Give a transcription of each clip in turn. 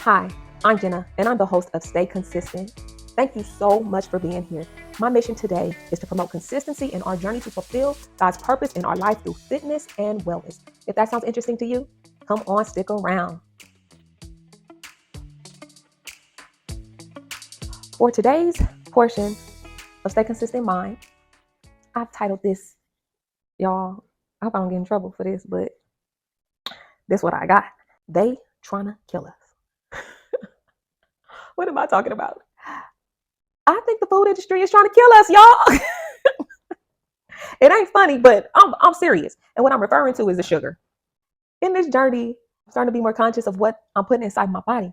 Hi, I'm Jenna, and I'm the host of Stay Consistent. Thank you so much for being here. My mission today is to promote consistency in our journey to fulfill God's purpose in our life through fitness and wellness. If that sounds interesting to you, come on, stick around. For today's portion of Stay Consistent Mind, I've titled this, y'all, I hope I don't get in trouble for this, but this is what I got. They trying to kill us. What am I talking about? I think the food industry is trying to kill us, y'all. It ain't funny, but I'm serious. And what I'm referring to is the sugar. In this journey, I'm starting to be more conscious of what I'm putting inside my body.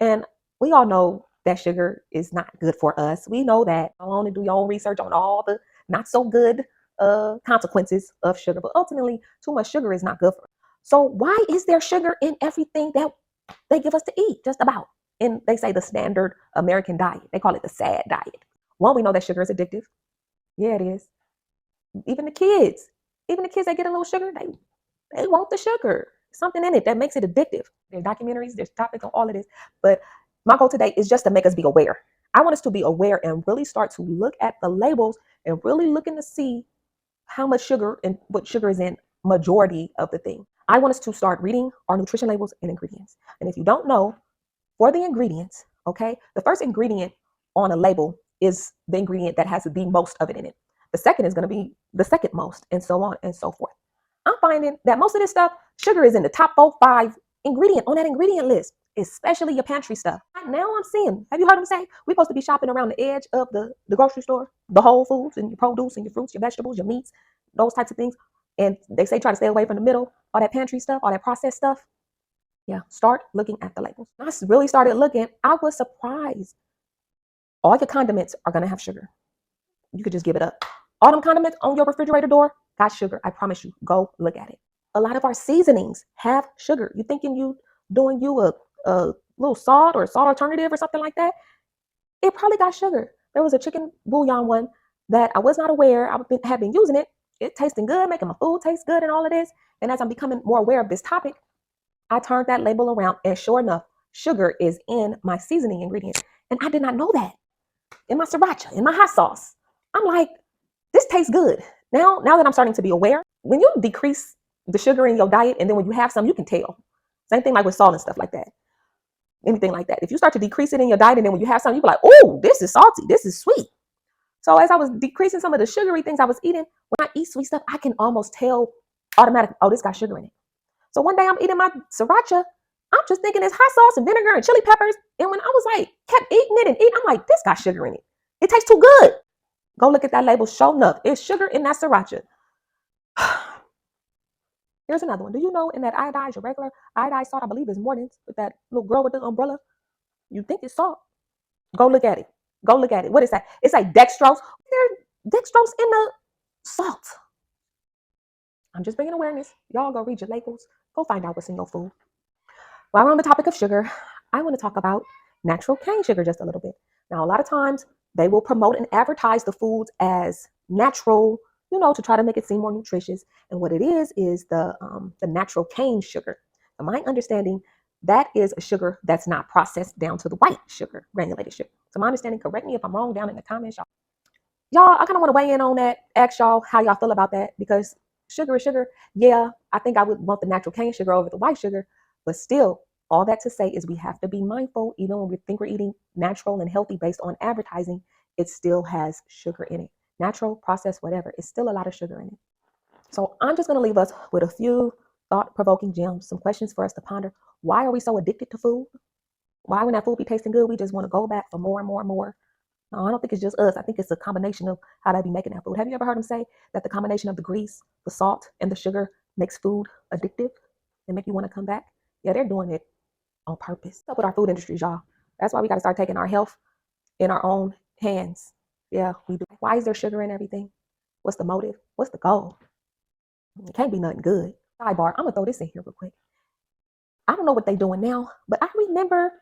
And we all know that sugar is not good for us. We know that. I want to do your own research on all the not so good consequences of sugar. But ultimately, too much sugar is not good for us. So why is there sugar in everything that they give us to eat? Just about. And they say the standard American diet. They call it the SAD diet. One, we know that sugar is addictive. Yeah, it is. Even the kids that get a little sugar, they want the sugar. Something in it that makes it addictive. There's documentaries, there's topics on all of this. But my goal today is just to make us be aware. I want us to be aware and really start to look at the labels and really looking to see how much sugar and what sugar is in majority of the thing. I want us to start reading our nutrition labels and ingredients. And if you don't know, for the ingredients, okay, the first ingredient on a label is the ingredient that has the most of it in it. The second is going to be the second most, and so on and so forth. I'm finding that most of this stuff, sugar is in the top 4-5 ingredient on that ingredient list, especially your pantry stuff. Now I'm seeing, have you heard them say, we're supposed to be shopping around the edge of the grocery store, the Whole Foods and your produce and your fruits, your vegetables, your meats, those types of things. And they say try to stay away from the middle, all that pantry stuff, all that processed stuff. Yeah, start looking at the labels. I really started looking, I was surprised. All your condiments are going to have sugar. You could just give it up. All them condiments on your refrigerator door got sugar. I promise you. Go look at it. A lot of our seasonings have sugar. You thinking you doing you a little salt or salt alternative or something like that? It probably got sugar. There was a chicken bouillon one that I was not aware. Have been using it. It tasting good, making my food taste good and all of this. And as I'm becoming more aware of this topic, I turned that label around and sure enough, sugar is in my seasoning ingredients. And I did not know that. In my sriracha, in my hot sauce. I'm like, this tastes good. Now that I'm starting to be aware, when you decrease the sugar in your diet and then when you have some, you can tell. Same thing like with salt and stuff like that. Anything like that. If you start to decrease it in your diet and then when you have some, you be like, oh, this is salty. This is sweet. So as I was decreasing some of the sugary things I was eating, when I eat sweet stuff, I can almost tell automatically, oh, this got sugar in it. So one day I'm eating my sriracha. I'm just thinking it's hot sauce and vinegar and chili peppers. And when I was like, kept eating it and eating, I'm like, this got sugar in it. It tastes too good. Go look at that label. Sure enough, it's sugar in that sriracha. Here's another one. Do you know in that iodized, your regular iodized salt, I believe is Morton's, with that little girl with the umbrella? You think it's salt? Go look at it. Go look at it. What is that? It's like dextrose. There's dextrose in the salt. I'm just bringing awareness. Y'all go read your labels. Go find out what's in your food. While we're on the topic of sugar, I want to talk about natural cane sugar just a little bit. Now, a lot of times they will promote and advertise the foods as natural, to try to make it seem more nutritious. And what it is the natural cane sugar. In my understanding, that is a sugar that's not processed down to the white sugar, granulated sugar. So my understanding, correct me if I'm wrong down in the comments, y'all. Y'all, I kind of want to weigh in on that, ask y'all how y'all feel about that, because sugar is sugar. Yeah, I think I would want the natural cane sugar over the white sugar, but still, all that to say is we have to be mindful, even when we think we're eating natural and healthy based on advertising, it still has sugar in it. Natural, processed, whatever, it's still a lot of sugar in it. So I'm just going to leave us with a few thought-provoking gems, some questions for us to ponder. Why are we so addicted to food? Why, when that food be tasting good, we just want to go back for more and more and more? No, I don't think it's just us. I think it's a combination of how they be making that food. Have you ever heard them say that the combination of the grease, the salt, and the sugar makes food addictive and make you want to come back? Yeah, they're doing it on purpose. What's up with our food industries, y'all? That's why we got to start taking our health in our own hands. Yeah, we do. Why is there sugar in everything? What's the motive? What's the goal? It can't be nothing good. Sidebar, I'm going to throw this in here real quick. I don't know what they're doing now, but I remember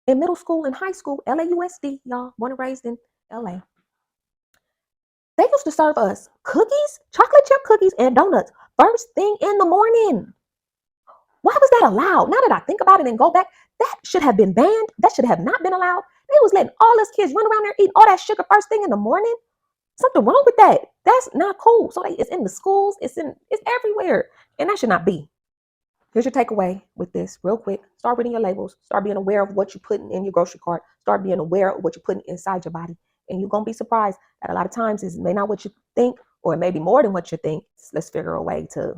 in middle school and high school, LAUSD, y'all, born and raised in LA. They used to serve us cookies, chocolate chip cookies, and donuts first thing in the morning. Why was that allowed? Now that I think about it and go back, That should have been banned. That should have not been allowed. They was letting all us kids run around there eating all that sugar first thing in the morning. Something wrong with that. That's not cool. So it's in the schools, it's everywhere. And that should not be. Here's your takeaway with this real quick. Start reading your labels. Start being aware of what you're putting in your grocery cart. Start being aware of what you're putting inside your body. And you're going to be surprised that a lot of times it may not what you think, or it may be more than what you think. Let's figure a way to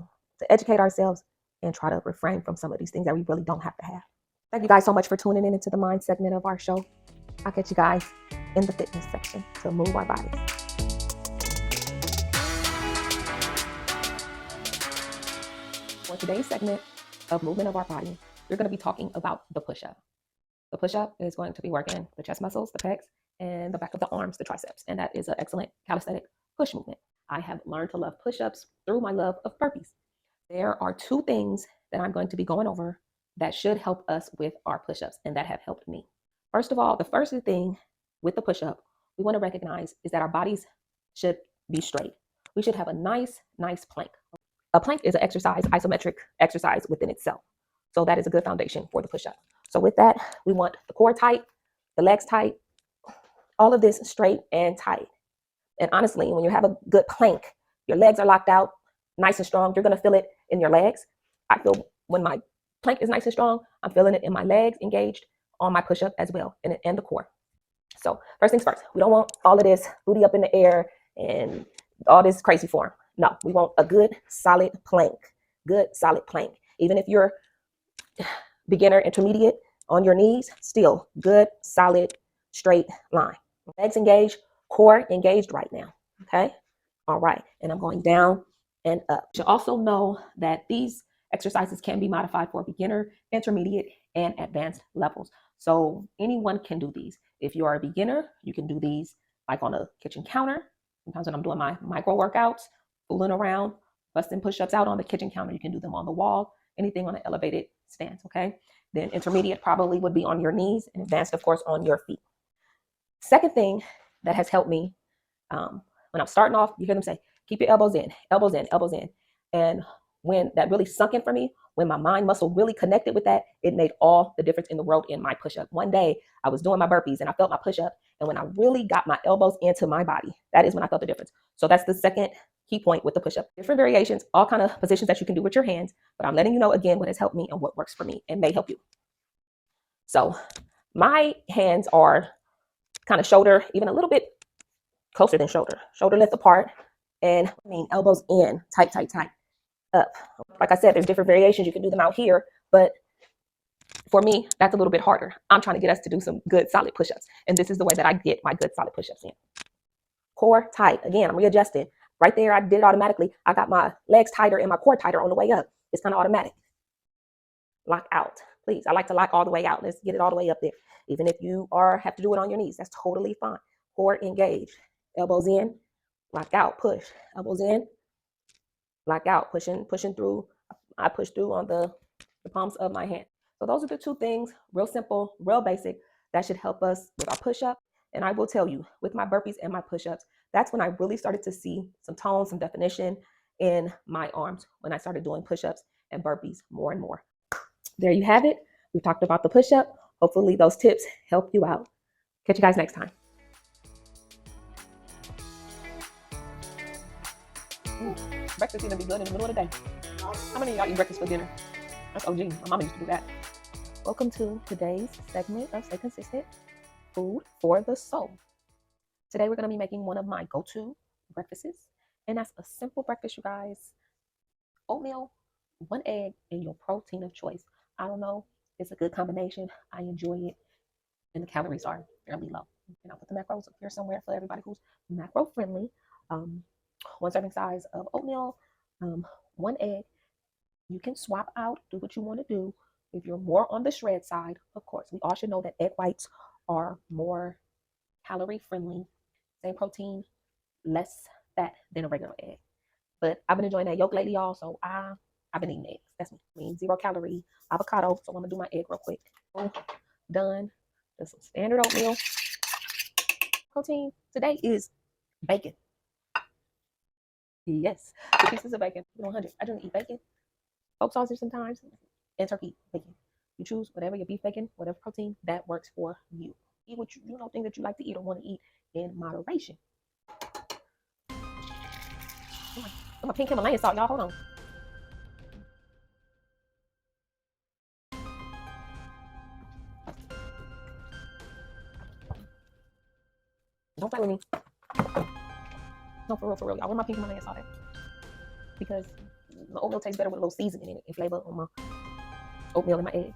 educate ourselves and try to refrain from some of these things that we really don't have to have. Thank you guys so much for tuning in into the mind segment of our show. I'll catch you guys in the fitness section to move our bodies. For today's segment of movement of our body, we're going to be talking about the push-up. The push-up is going to be working the chest muscles, the pecs, and the back of the arms, the triceps. And that is an excellent calisthenic push movement. I have learned to love push-ups through my love of burpees. There are two things that I'm going to be going over that should help us with our push-ups and that have helped me. First of all, the first thing with the push-up we want to recognize is that our bodies should be straight. We should have a nice plank. A plank is an exercise, isometric exercise within itself. So that is a good foundation for the push-up. So with that, we want the core tight, the legs tight, all of this straight and tight. And honestly, when you have a good plank, your legs are locked out, nice and strong. You're going to feel it in your legs. I feel when my plank is nice and strong, I'm feeling it in my legs engaged on my push-up as well, and the core. So first things first, we don't want all of this booty up in the air and all this crazy form. No, we want a good solid plank. Even if you're beginner, intermediate, on your knees, still good, solid, straight line. Legs engaged, core engaged right now. Okay. All right. And I'm going down and up. You should also know that these exercises can be modified for beginner, intermediate, and advanced levels. So anyone can do these. If you are a beginner, you can do these like on a kitchen counter. Sometimes when I'm doing my micro workouts, fooling around, busting push-ups out on the kitchen counter, you can do them on the wall, anything on an elevated stance, okay? Then intermediate probably would be on your knees, and advanced, of course, on your feet. Second thing that has helped me, when I'm starting off, you hear them say, keep your elbows in, elbows in, elbows in. And when that really sunk in for me, when my mind muscle really connected with that, it made all the difference in the world in my push-up. One day, I was doing my burpees and I felt my push-up. And when I really got my elbows into my body, that is when I felt the difference. So that's the second key point with the push-up. Different variations, all kind of positions that you can do with your hands. But I'm letting you know, again, what has helped me and what works for me and may help you. So my hands are kind of shoulder, even a little bit closer than shoulder length apart. And I mean, elbows in, tight, up. Like I said, there's different variations. You can do them out here, but for me, that's a little bit harder. I'm trying to get us to do some good solid push-ups. And this is the way that I get my good solid push-ups in. Core tight. Again, I'm readjusting. Right there, I did it automatically. I got my legs tighter and my core tighter on the way up. It's kind of automatic. Lock out. Please, I like to lock all the way out. Let's get it all the way up there. Even if you have to do it on your knees, that's totally fine. Core engaged. Elbows in, lock out, push. Elbows in, lock out, pushing through. I push through on the palms of my hand. So those are the two things, real simple, real basic, that should help us with our push-up. And I will tell you, with my burpees and my push-ups, that's when I really started to see some tone, some definition in my arms when I started doing push-ups and burpees more and more. There you have it. We talked about the push-up. Hopefully those tips help you out. Catch you guys next time. Breakfast is gonna be good in the middle of the day. How many of y'all eat breakfast for dinner? That's OG. My mama used to do that. Welcome to today's segment of Stay Consistent, Food for the Soul. Today we're gonna be making one of my go-to breakfasts, and that's a simple breakfast, you guys. Oatmeal, 1 egg, and your protein of choice. I don't know, it's a good combination. I enjoy it, and the calories are fairly low. And I'll put the macros up here somewhere for everybody who's macro friendly. 1 serving size of oatmeal, 1 egg. You can swap out, do what you want to do. If you're more on the shred side, of course, we all should know that egg whites are more calorie friendly, same protein, less fat than a regular egg. But I've been enjoying that yolk lately, y'all, so I've been eating eggs. That's me. I mean, 0 calorie avocado. So I'm gonna do my egg real quick. Done. Just some standard oatmeal. Protein today is bacon. Yes, 2 pieces of bacon. 100. I don't eat bacon. Poke sausage sometimes, and turkey bacon. You choose whatever your beef, bacon, whatever protein that works for you. Eat what you know, things that you like to eat or want to eat in moderation. I'm a pink Himalayan salt, y'all. Hold on. Don't play with me. No, for real, y'all. Where my pink Himalayan salt at? Because my oatmeal tastes better with a little seasoning in it and flavor on my oatmeal and my eggs.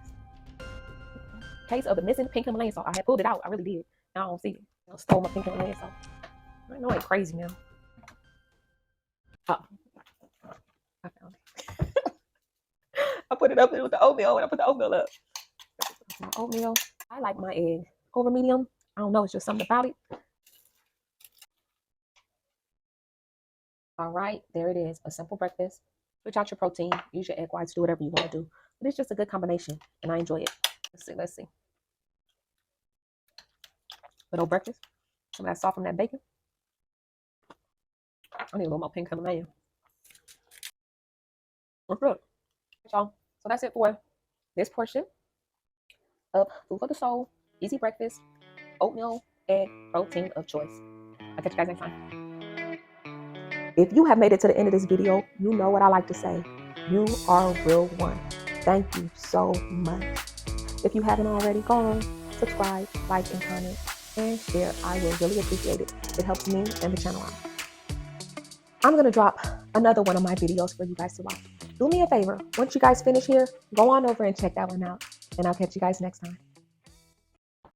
Case of the missing pink Himalayan salt. I had pulled it out. I really did. Now I don't see it. I stole my pink Himalayan salt. I know I'm crazy now. Oh, I found it. I put it up with the oatmeal when I put the oatmeal up. My oatmeal. I like my egg over medium. I don't know. It's just something about it. All right, there it is. A simple breakfast. Switch out your protein. Use your egg whites. Do whatever you want to do. But it's just a good combination, and I enjoy it. Let's see. Good old breakfast. Some of that salt from that bacon. I need a little more pink Himalayan. That's good. So that's it for this portion of Food for the Soul. Easy breakfast. Oatmeal, egg, protein of choice. I'll catch you guys next time. If you have made it to the end of this video, you know what I like to say. You are a real one. Thank you so much. If you haven't already, go on, subscribe, like, and comment, and share. I will really appreciate it. It helps me and the channel out. I'm going to drop another one of my videos for you guys to watch. Do me a favor. Once you guys finish here, go on over and check that one out. And I'll catch you guys next time.